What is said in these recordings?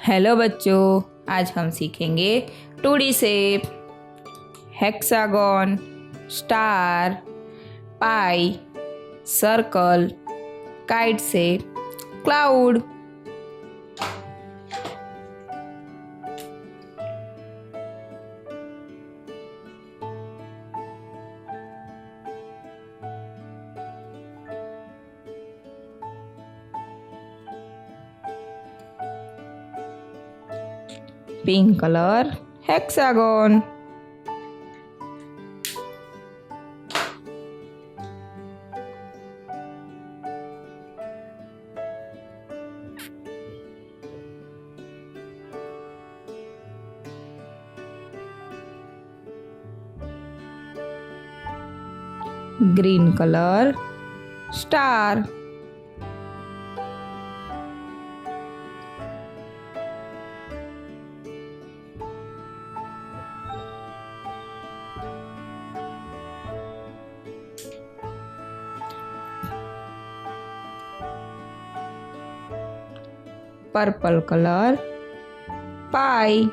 Hello बच्चों, आज हम सीखेंगे 2D shape, hexagon, star, pie, circle, kite shape, cloud. Pink colour hexagon, green colour star, purple colour pie,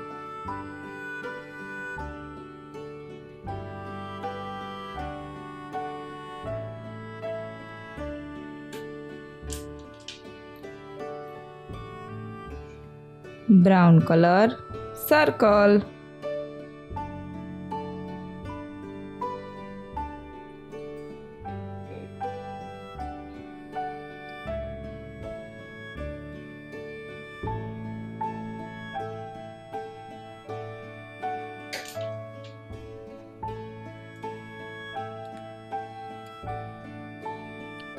brown colour circle,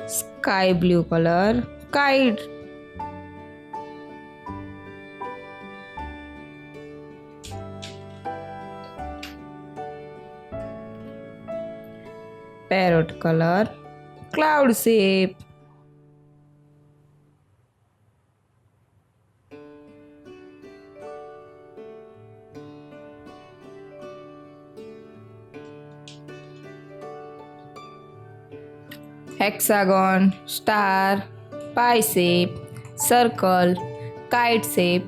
sky blue colour kite, parrot colour cloud shape, hexagon, star, pie shape, circle, kite shape,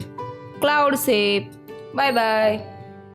cloud shape. Bye bye.